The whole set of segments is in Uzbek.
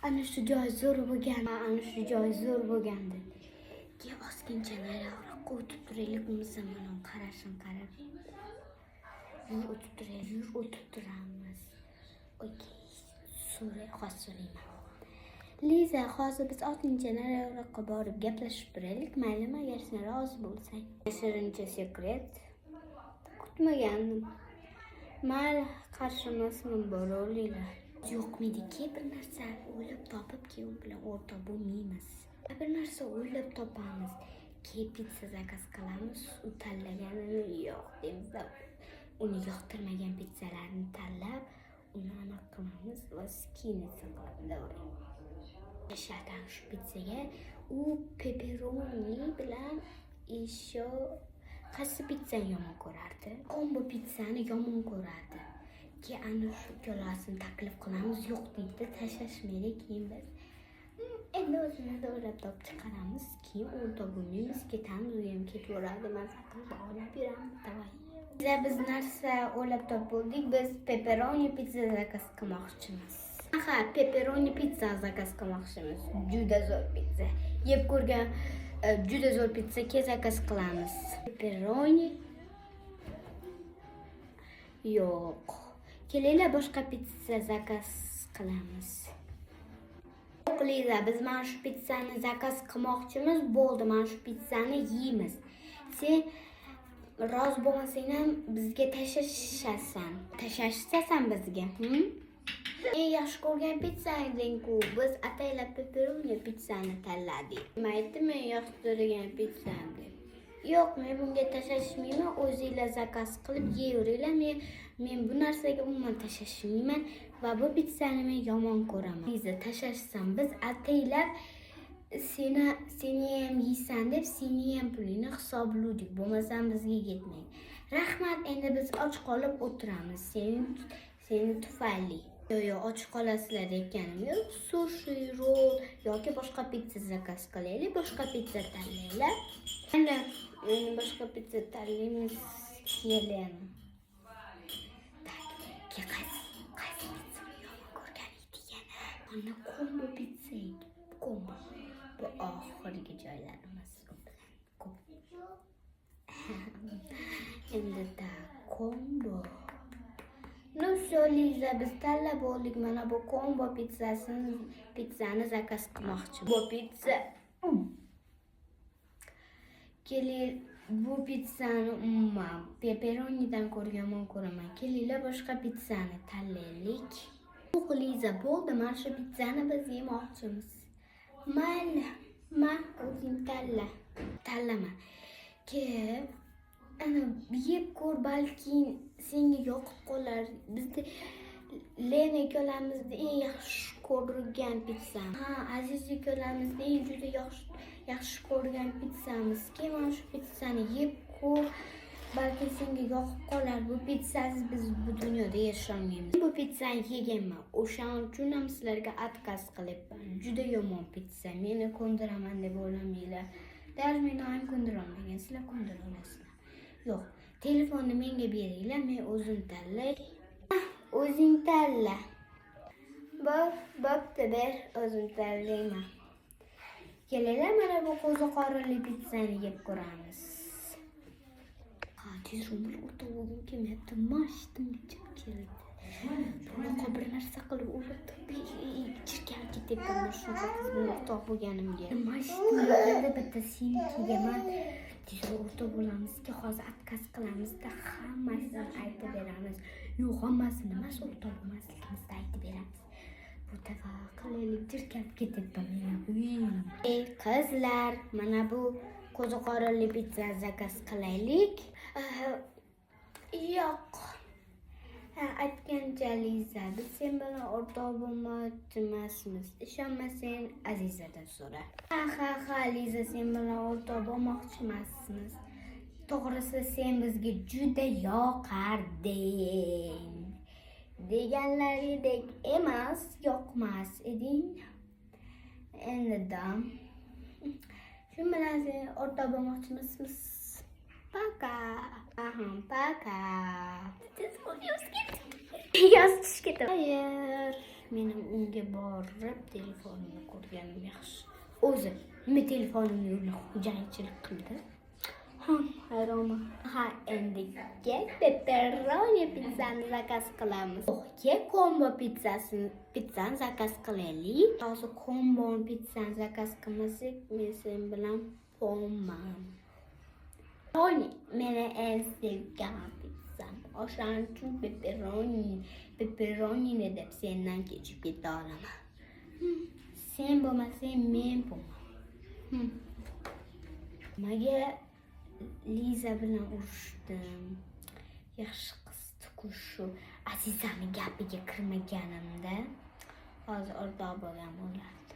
ana shu joy zo'r bo'lgan. Ana shu joy zo'r bo'lgandi. Keyin ozgincha nariroqqa o'tib turaylik, bo'lmasa mana qarashim qarab. Yur o'tib turamiz. Okey. So'rayman. Liza, hozir biz ozgincha nariroqqa borib gaplashib turaylik, maylimi? Agar sen rozi bo'lsang. Shirincha sekret. Kutmagandim. Mayli, qarshi emasman, boraveringlar. Yo'qmidiki, bir narsa o'ylab topib keyin u bilan o'rtoq bo'lmaymiz. Bir narsa o'ylab topamiz. Keyin pizza zakaz qilamiz. U tanlaganini yo'q deymiz. Uni yoqtirmagan pizzalarni tanlab, uni nima qilamiz va skinesi qilamiz. Shatan shu pizzaga u pepperoni bilan еще qaysi pizzani yomon ko'rardi? Kombo pizzani yomon ko'rardi. Keyin ana shu ikkalasini taklif qilamiz, yo'q deydi, tashlashmaydi. Keyin biz endi o'zimiz o'ylab topib chiqaramiz. Keyin o'rtoq bo'lmaymiz, ketamiz, u ham ketaveradi, maza qilib olib beramiz. Davay. Biz narsa o'ylab topdik. Biz pepperoni pizza zakaz qilmoqchimiz. Aha, pepperoni pizza zakaz qilmoqchimiz. Juda zo'r pizza. Yeb ko'rgan juda zo'r pizza zakaz qilamiz. Pepperoni yo'q. Kelinglar, boshqa pizza zakaz qilamiz. Yo'q Liza, biz mana shu pizzani zakaz qilmoqchimiz. Bo'ldi, mana shu pizzani yeymiz. Sen rozi bo'lmasang ham bizga tashlashsan. Tashlashsan bizga. Eng yaxshi ko'rgan pizzang-ku. Biz ataylab pepperoni pizzani tanladik. Nima aytdim, men yoqtirgan pizzam deb. Yo'q, men bunga tashlashmayman. O'zingizlar zakaz qilib yeyveringlar. Men bu narsaga umuman tashlashmayman va bu pizzani men yomon ko'raman. Liza, tashlashsan biz ataylab seni ham yeysan deb seni ham pulini hisobladik. Bo'lmasa bizga ketmaydi. Rahmat, endi biz och qolib o'tiramiz. Seni tufayli. Yo'q, och qolasizlar deganim yo'q. Sushi, roll yoki boshqa pizza zakaz qilaylik. Boshqa pizza tanlaylar. Endi boshqa pizza tanlaymiz. Keling. Qaysi pizzani yomon ko'rgan edik yana? Mana kombo pizza edi. Kombo. Bu oxirgi joylarimiz ko'p. Endi kombo. No, Liza, biz tanlab oldik. Mana bu kombo pizzani zakaz qilmoqchi. Bu pizza. Keling, bu pizzani umuman pepperonidan ko'rgan ko'raman. Kelinglar, boshqa pizzani tanlaylik. Yo'q Liza, bo'ldi, mana shu pizzani biz yemoqchimiz. Mayli, o'zing tanlama. Ana yeb ko'r, balki senga yoqib qolar. Bizda Lena ikkalamizda eng yaxshi ko'rgan pizzamiz. Aziz ikkalamizni eng juda yaxshi ko'rgan pizzamiz. Mana shu pizzani yeb ko'r, balki senga yoqib qolar. Bu pizzasiz biz bu dunyoda yasholmaymiz. Bu pizzani yeganman. O'shaning uchun ham sizlarga отказ qilyapman. Juda yomon pizza. Meni ko'ndiraman deb o'ylamanglar. Dar meni ham ko'ndira olmagan, sizlar ko'ndira olasizlar. Yo'q, telefonni menga beringlar, men o'zim tanlay. O'zing tanla. Bo'pti, ber, o'zim tanlayman. Kelinglar, mana bu qo'ziqorinli pizzani yeb ko'ramiz. Tezroq o'tirib kelmayapti, mashinaga chiqib keldi. Bunaqa bir narsa qilib o'libdi. Chirkab ketyapman shunaqa qiz bilan o'rtoq bo'lganimga. Mashinada bitta senikiga men tezroq o'rtoq bo'lamizki, hozir отказ qilamizda hammasini aytib beramiz. Yo'q, hammasini emas, o'rtoq bo'lmasligimizni aytib beramiz. Bu taqa qilaylik, chirkab ketyapman men. Ey qizlar, mana bu qo'ziqorinli pizza zakaz qilaylik. Yo'q. Aytgancha Liza, biz sen bilan o'rtoq bo'lmoqchi emasmiz. Ishonmasang Azizadan so'ra. Ha, Liza, sen bilan o'rtoq bo'lmoqchi emasmiz. To'g'risi sen bizga juda yoqarding. Deganlaridek emas, yoqmas eding. Endi dam. Shu bilan sen o'rtoq bo'lmoqchi emasmiz. Paka. Yostish ketdi. Hayır, mening unga borib telefonimni ko'rganim yaxshi. O'zi nima telefonimni yo'lab xo'jayinchilik qildi? Hayronman. Ha, endi pepperoni pizzani zakaz qilamiz. Oke, kombo pizzani zakaz qilaylik. Hozir kombo pizzani zakaz qilmasak, men sen bilan polman. Pony meni en sevgan pizzam. O'shaning uchun pepperonini deb sendan kechib keta olaman. Sen bo'lmasang men bo'lman. Nimaga Liza bilan urushdim? Yaxshi qizdi-ku shu Azizani gapiga kirmaganimda. Hozir o'rtoq bo'lgan bo'lardi.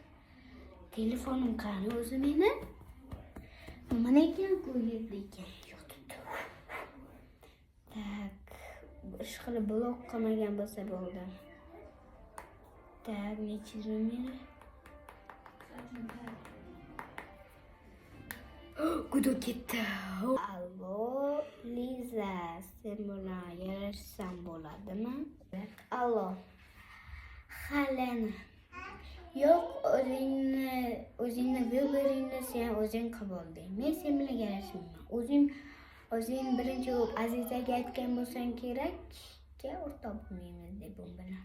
Telefonim qani o'zi meni? Mana ekan ku yerda ekan yotibdi. Tak, ish qilib blok qilmagan bo'lsa bo'ldi. Tak, nechi meni? Kudu ketdi. Allo, Liza, sen bilan yarashsam bo'ladimi? Allo. Xalani. Yo'q, o'zingni viberingni sen o'zing qabulding. Men sen bilan yarashmayman. O'zing birinchi Azizaga aytgan bo'lsang kerak, o'rtoq bo'lmaymiz deb bu bilan.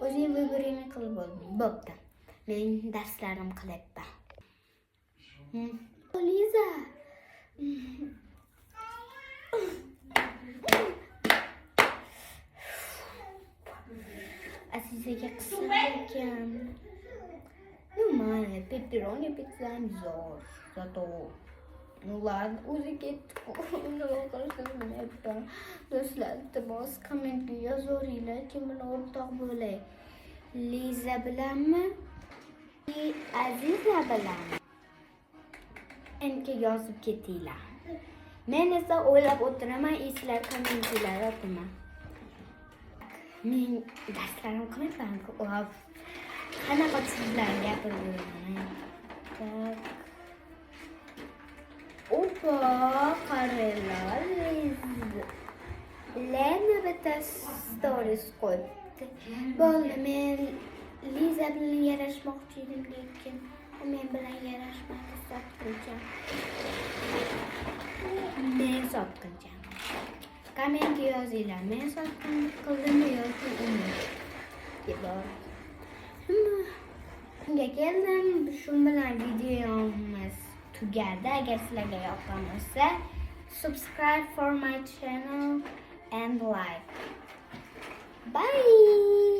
O'zing viberingni qilib olding. Bo'pti. Men darslarim qilyapman. Liza. Azizaga qilsam ekan. Mayli, pepperoni pizzam zo'r. Zato ular o'zi ketdi. Nima qilishni bilmayapman. Do'stlar, iltimos kommentga yozaveringlar, kim bilan o'rtoq bo'lay. Liza bilanmi? Aziza bilanmi? Menga yozib ketinglar. Men esa o'ylab o'tiraman, sizlar kommentlar yozaman. Men darslarim qilmayman-ku. Qanaqa sizlar gapirmayman. Opa, qaranglar. Lena bitta stories qo'yibdi. Bo'ldi, men Liza bilan yarashmoqchi edim, lekin men bilan yarashmadi, sotqincham. Men sotqincham. Kommentga yozinglar, men sotqinlik qildimmi yoki uni? Shunga keldim, shu bilan videomiz tugadi. Agar sizlarga yoqqan bo'lsa, subscribe for my channel and like. Bye.